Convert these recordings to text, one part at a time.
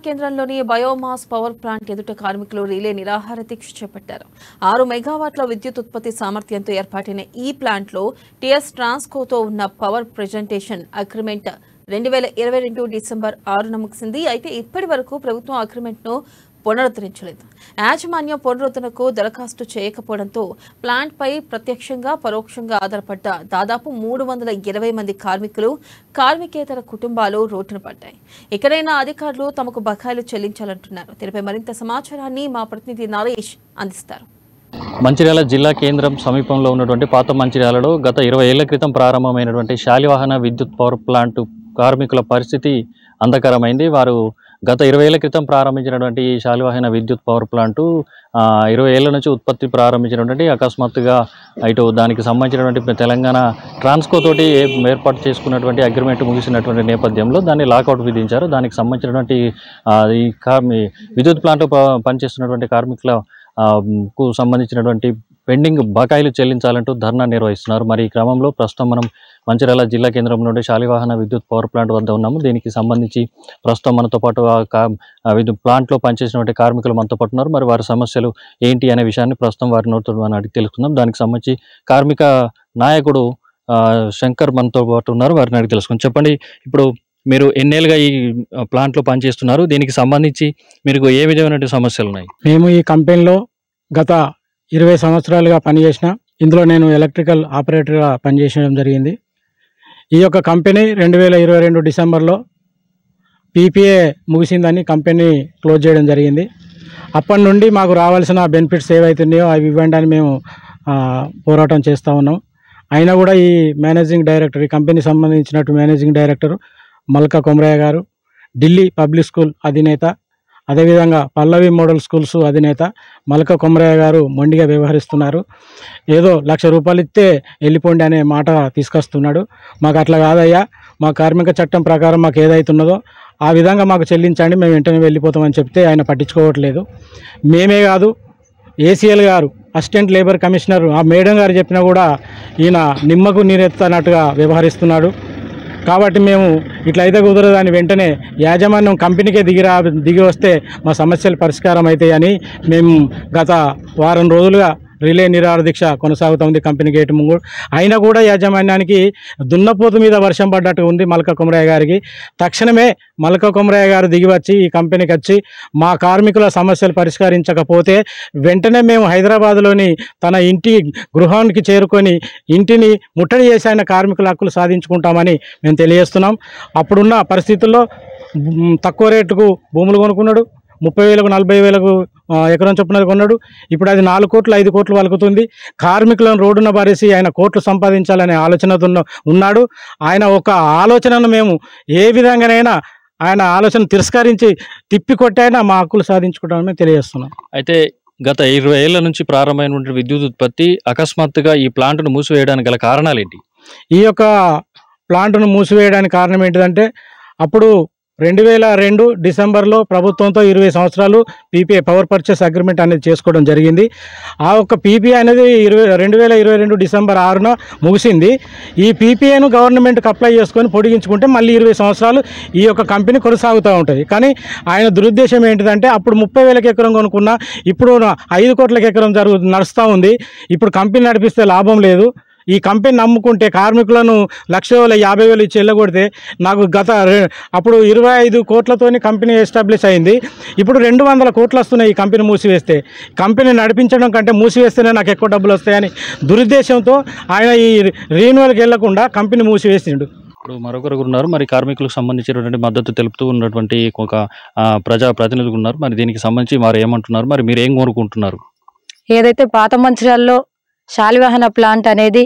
కేంద్రంలోని biomass power plant ఎదుట కార్మికులు రిలే నిరాహార దీక్ష చేపట్టారు. 6 మెగావాట్ల విద్యుత్ ఉత్పత్తి సామర్థ్యంతో ఏర్పాటైన ఈ ప్లాంట్లో టీఎస్ ట్రాన్స్కోతో ఉన్న పవర్ ప్రెజెంటేషన్ అగ్రిమెంట్ 2022 డిసెంబర్ 6న ముగిసింది. అయితే ఇప్పటి వరకు ప్రభుత్వం అగ్రిమెంట్ను పునరుద్ధరించలేదు. యాజమాన్యం పునరుద్ధరణకు దరఖాస్తు చేయకపోవడంతో ప్లాంట్పై ప్రత్యక్షంగా పరోక్షంగా ఆధారపడ్డ దాదాపు 320 మంది కార్మికులు, కార్మికేతర కుటుంబాలు రోడ్డున పడ్డాయి. ఇకనైనా అధికారులు తమకు బకాయిలు చెల్లించాలంటున్నారు. దీనిపై మరింత సమాచారాన్ని మా ప్రతినిధి నరేష్ అందిస్తారు. మంచిర్యాల జిల్లా కేంద్రం సమీపంలో ఉన్నటువంటి పాత మంచిర్యాలలో గత 20 ఏళ్ల క్రితం ప్రారంభమైనటువంటి శాలివాహన విద్యుత్ పవర్ ప్లాంట్ కార్మికుల పరిస్థితి అంధకరమైంది. వారు గత 20 ఏళ్ల క్రితం ప్రారంభించినటువంటి ఈ శాలివాహన విద్యుత్ పవర్ ప్లాంటు 20 ఏళ్ల నుంచి ఉత్పత్తి ప్రారంభించినటువంటి అకస్మాత్తుగా ఇటు దానికి సంబంధించినటువంటి తెలంగాణ ట్రాన్స్కో తోటి ఏర్పాటు చేసుకున్నటువంటి అగ్రిమెంట్ ముగిసినటువంటి నేపథ్యంలో దాన్ని లాకౌట్ విధించారు. దానికి సంబంధించినటువంటి ఈ విద్యుత్ ప్లాంట్ పనిచేస్తున్నటువంటి కార్మికుల కు సంబంధించినటువంటి పెండింగ్ బకాయిలు చెల్లించాలంటూ ధర్నా నిర్వహిస్తున్నారు. మరి ఈ క్రమంలో ప్రస్తుతం మనం మంచిర్యాల జిల్లా కేంద్రం నుండి శాలివాహన విద్యుత్ పవర్ ప్లాంట్ వద్ద ఉన్నాము. దీనికి సంబంధించి ప్రస్తుతం మనతో పాటు విద్యుత్ ప్లాంట్లో పనిచేసినటువంటి కార్మికులు మనతో పాటు ఉన్నారు. మరి వారి సమస్యలు ఏంటి అనే విషయాన్ని ప్రస్తుతం వారి నోటితో మనం అడిగి తెలుసుకుందాం. దానికి సంబంధించి కార్మిక నాయకుడు శంకర్ మనతో పాటు ఉన్నారు. వారిని అడిగి తెలుసుకుందాం. చెప్పండి, ఇప్పుడు మీరు ఎన్నేళ్ళుగా ఈ ప్లాంట్లో పనిచేస్తున్నారు? దీనికి సంబంధించి మీకు ఏ విధమైన సమస్యలు ఉన్నాయి? మేము ఈ కంపెనీలో గత 20 సంవత్సరాలుగా పనిచేసిన, ఇందులో నేను ఎలక్ట్రికల్ ఆపరేటర్గా పనిచేయడం జరిగింది. ఈ యొక్క కంపెనీ 2022 డిసెంబర్లో పీపీఏ ముగిసిందని కంపెనీ క్లోజ్ చేయడం జరిగింది. అప్పటి నుండి మాకు రావాల్సిన బెనిఫిట్స్ ఏవైతున్నాయో అవి ఇవ్వండి మేము పోరాటం చేస్తూ ఉన్నాం. అయినా కూడా ఈ మేనేజింగ్ డైరెక్టర్, ఈ కంపెనీ సంబంధించినట్టు మేనేజింగ్ డైరెక్టర్ మల్కా కొమరయ్య గారు, ఢిల్లీ పబ్లిక్ స్కూల్ అధినేత, అదేవిధంగా పల్లవి మోడల్ స్కూల్స్ అధినేత మల్కా కొమరయ్య గారు మొండిగా వ్యవహరిస్తున్నారు. ఏదో ₹1,00,000 ఇస్తే వెళ్ళిపోండి అనే మాట తీసుకొస్తున్నాడు. మాకు అట్లా కాదయ్యా, మా కార్మిక చట్టం ప్రకారం మాకు ఏదైతున్నదో ఆ విధంగా మాకు చెల్లించండి, మేము వెంటనే వెళ్ళిపోతామని చెప్తే ఆయన పట్టించుకోవట్లేదు. మేమే కాదు, ఏసీఎల్ గారు, అసిస్టెంట్ లేబర్ కమిషనర్ ఆ మేడం గారు చెప్పినా కూడా ఈయన నిమ్మకు నీరెత్తనట్టుగా వ్యవహరిస్తున్నాడు. కాబట్టి మేము ఇట్లయితే కుదరదని వెంటనే యాజమాన్యం కంపెనీకే దిగి వస్తే మా సమస్యలు పరిష్కారం అవుతాయని మేము గత వారం రోజులుగా రిలే నిరాహార దీక్ష కొనసాగుతుంది కంపెనీ గేట్ ముందు. అయినా కూడా యాజమాన్యానికి దున్నపోతు మీద వర్షం పడ్డట్టు ఉంది మల్కా కొమరయ్య గారికి. తక్షణమే మల్కా కొమరయ్య గారు దిగి వచ్చి ఈ కంపెనీకి వచ్చి మా కార్మికుల సమస్యలు పరిష్కరించకపోతే వెంటనే మేము హైదరాబాద్లోని తన ఇంటి గృహానికి చేరుకొని ఇంటిని ముట్టడి చేసి ఆయన కార్మికుల హక్కులు సాధించుకుంటామని మేము తెలియజేస్తున్నాం. అప్పుడున్న పరిస్థితుల్లో తక్కువ రేటుకు భూములు కొనుక్కున్నాడు. 30,000కు 40,000కు ఎకరం చొప్పున కొన్నాడు. ఇప్పుడు అది 4 కోట్లు 5 కోట్లు వలుకుతుంది. కార్మికులను రోడ్డున పారేసి ఆయన కోట్లు సంపాదించాలనే ఆలోచనతో ఉన్నాడు. ఆయన ఒక ఆలోచనను మేము ఏ విధంగానైనా ఆయన ఆలోచన తిరస్కరించి తిప్పికొట్టైనా మా హక్కులు సాధించుకుంటామని తెలియజేస్తున్నాం. అయితే గత 20 ఏళ్ల నుంచి ప్రారంభమైనటువంటి విద్యుత్ ఉత్పత్తి అకస్మాత్తుగా ఈ ప్లాంట్ను మూసివేయడానికి గల కారణాలు ఏంటి? ఈ యొక్క ప్లాంట్ను మూసివేయడానికి కారణం ఏంటిదంటే, అప్పుడు 2002 డిసెంబర్లో ప్రభుత్వంతో 20 సంవత్సరాలు పీపీఏ పవర్ పర్చేస్ అగ్రిమెంట్ అనేది చేసుకోవడం జరిగింది. ఆ ఒక్క పీపీఏ అనేది 2022 డిసెంబర్ 6న ముగిసింది. ఈ పీపీఏను గవర్నమెంట్కి అప్లై చేసుకొని పొడిగించుకుంటే మళ్ళీ 20 సంవత్సరాలు ఈ యొక్క కంపెనీ కొనసాగుతూ ఉంటుంది. కానీ ఆయన దురుద్దేశం ఏంటిదంటే, అప్పుడు 30,000కి ఎకరం కొనుక్కున్నా, ఇప్పుడు 5 కోట్లకి ఎకరం నడుస్తూ ఉంది. ఇప్పుడు కంపెనీ నడిపిస్తే లాభం లేదు. ఈ కంపెనీ నమ్ముకుంటే కార్మికులను 1,50,000 ఇచ్చి వెళ్ళగొడితే నాకు అప్పుడు 25 కోట్లతోని కంపెనీ ఎస్టాబ్లిష్ అయింది. ఇప్పుడు 200 కోట్లు వస్తున్నాయి ఈ కంపెనీ మూసివేస్తే. కంపెనీ నడిపించడం కంటే మూసివేస్తేనే నాకు ఎక్కువ డబ్బులు వస్తాయని దురుద్దేశంతో ఆయన ఈ రీన్యువల్కి వెళ్లకుండా కంపెనీ మూసివేసిండు. ఇప్పుడు మరొకరు ఉన్నారు, మరి కార్మికులకు సంబంధించినటువంటి మద్దతు తెలుపుతూ ఉన్నటువంటి ఒక ప్రజా ప్రతినిధులు ఉన్నారు. మరి దీనికి సంబంధించి వారు ఏమంటున్నారు, మరి మీరు ఏం కోరుకుంటున్నారు? ఏదైతే పాత మంచిర్యాలలో శాలివాహన ప్లాంట్ అనేది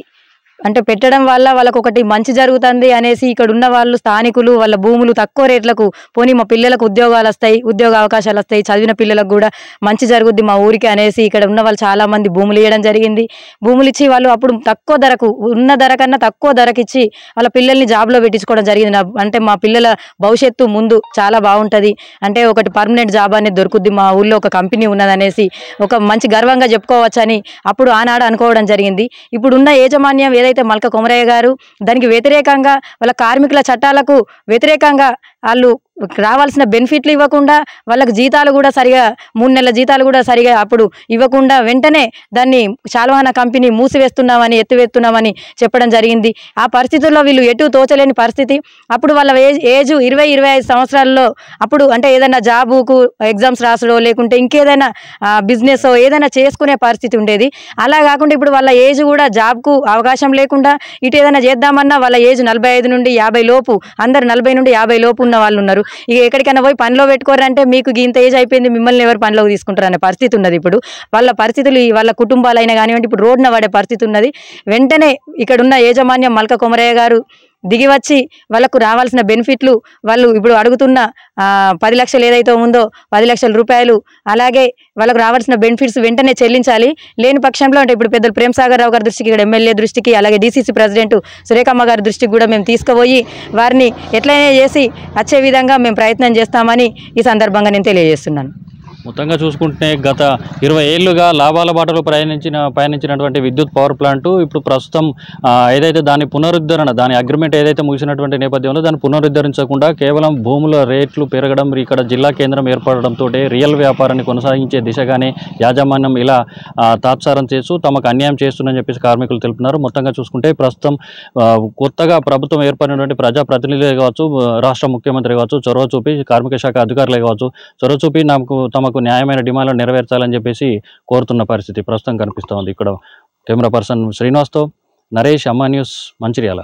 అంటే పెట్టడం వల్ల వాళ్ళకు ఒకటి మంచి జరుగుతుంది అనేసి ఇక్కడ ఉన్న వాళ్ళు స్థానికులు వాళ్ళ భూములు తక్కువ రేట్లకు పోనీ మా పిల్లలకు ఉద్యోగాలు వస్తాయి, ఉద్యోగ అవకాశాలు వస్తాయి, చదివిన పిల్లలకు కూడా మంచి జరుగుద్ది మా ఊరికి అనేసి ఇక్కడ ఉన్న వాళ్ళు చాలా మంది భూములు ఇవ్వడం జరిగింది. భూములు ఇచ్చి వాళ్ళు అప్పుడు తక్కువ ధరకు, ఉన్న ధర కన్నా తక్కువ ధరకు ఇచ్చి వాళ్ళ పిల్లల్ని జాబ్లో పెట్టించుకోవడం జరిగింది. అంటే మా పిల్లల భవిష్యత్తు ముందు చాలా బాగుంటుంది, అంటే ఒకటి పర్మనెంట్ జాబ్ అనేది దొరుకుద్ది, మా ఊళ్ళో ఒక కంపెనీ ఉన్నదనేసి ఒక మంచి గర్వంగా చెప్పుకోవచ్చని అప్పుడు ఆనాడు అనుకోవడం జరిగింది. ఇప్పుడున్న యాజమాన్యం ఏదైతే మల్కా కొమరయ్య గారు దానికి వ్యతిరేకంగా వాళ్ళ కార్మికుల చట్టాలకు వ్యతిరేకంగా వాళ్ళు రావాల్సిన బెనిఫిట్లు ఇవ్వకుండా వాళ్ళకి జీతాలు కూడా సరిగా 3 నెలల జీతాలు కూడా సరిగా అప్పుడు ఇవ్వకుండా వెంటనే దాన్ని శాలివాహన కంపెనీ మూసివేస్తున్నామని ఎత్తివేస్తున్నామని చెప్పడం జరిగింది. ఆ పరిస్థితుల్లో వీళ్ళు ఎటు తోచలేని పరిస్థితి. అప్పుడు వాళ్ళ ఏజ్ 20-25 సంవత్సరాల్లో అప్పుడు అంటే ఏదైనా జాబుకు ఎగ్జామ్స్ రాసడో లేకుంటే ఇంకేదైనా బిజినెస్ ఏదైనా చేసుకునే పరిస్థితి ఉండేది. అలా కాకుండా ఇప్పుడు వాళ్ళ ఏజ్ కూడా జాబ్కు అవకాశం లేకుండా ఇటు ఏదైనా చేద్దామన్నా వాళ్ళ ఏజ్ 45 నుండి 50 లోపు, అందరు 40 నుండి 50 లోపు ఉన్న వాళ్ళు ఉన్నారు. ఇక ఎక్కడికైనా పోయి పనిలో పెట్టుకోరంటే మీకు ఇంత ఏజ్ అయిపోయింది, మిమ్మల్ని ఎవరు పనిలోకి తీసుకుంటారు అనే పరిస్థితి ఉన్నది. ఇప్పుడు వాళ్ళ పరిస్థితులు వాళ్ళ కుటుంబాలైనా కానివ్వండి ఇప్పుడు రోడ్డున పడే పరిస్థితి ఉన్నది. వెంటనే ఇక్కడున్న యాజమాన్యం మల్క కొమరయ్య గారు దిగివచ్చి వాళ్ళకు రావాల్సిన బెనిఫిట్లు వాళ్ళు ఇప్పుడు అడుగుతున్న 10 లక్షలు ఏదైతే ఉందో 10 లక్షల రూపాయలు అలాగే వాళ్ళకు రావాల్సిన బెనిఫిట్స్ వెంటనే చెల్లించాలి. లేని పక్షంలో అంటే ఇప్పుడు పెద్దలు ప్రేమసాగర్ రావు గారి దృష్టికి, ఇక్కడ ఎమ్మెల్యే దృష్టికి, అలాగే డీసీసీ ప్రెసిడెంట్ సురేఖమ్మ గారి దృష్టికి కూడా మేము తీసుకుపోయి వారిని ఎట్లయినా చేసి వచ్చే విధంగా మేము ప్రయత్నం చేస్తామని ఈ సందర్భంగా నేను తెలియజేస్తున్నాను. మొత్తంగా చూసుకుంటే గత 20 ఏళ్లుగా లాభాల బాటలో పయనించినటువంటి విద్యుత్ పవర్ ప్లాంట్ ఇప్పుడు ప్రస్తుతం ఏదైతే దాని పునరుద్ధరణ, దాని అగ్రిమెంట్ ఏదైతే ముగిసినటువంటి నేపథ్యంలో దాన్ని పునరుద్ధరించకుండా కేవలం భూముల రేట్లు పెరగడం, ఇక్కడ జిల్లా కేంద్రం ఏర్పడడంతో రియల్ వ్యాపారాన్ని కొనసాగించే దిశగానే యాజమాన్యం ఇలా తాత్సారం చేస్తూ తమకు అన్యాయం చేస్తుందని చెప్పేసి కార్మికులు తెలుపుతున్నారు. మొత్తంగా చూసుకుంటే ప్రస్తుతం కొత్తగా ప్రభుత్వం ఏర్పడినటువంటి ప్రజాప్రతినిధులే కావచ్చు, రాష్ట్ర ముఖ్యమంత్రి కావచ్చు, చొరవ చూపి కార్మిక శాఖ అధికారులే కావచ్చు చొరవ చూపి తమకు న్యాయమైన డిమాండ్లు నెరవేర్చాలని చెప్పేసి కోరుతున్న పరిస్థితి ప్రస్తుతం కనిపిస్తోంది. ఇక్కడ కెమెరా పర్సన్ శ్రీనివాస్తో నరేష్, అమ్మా న్యూస్, మంచిర్యాల.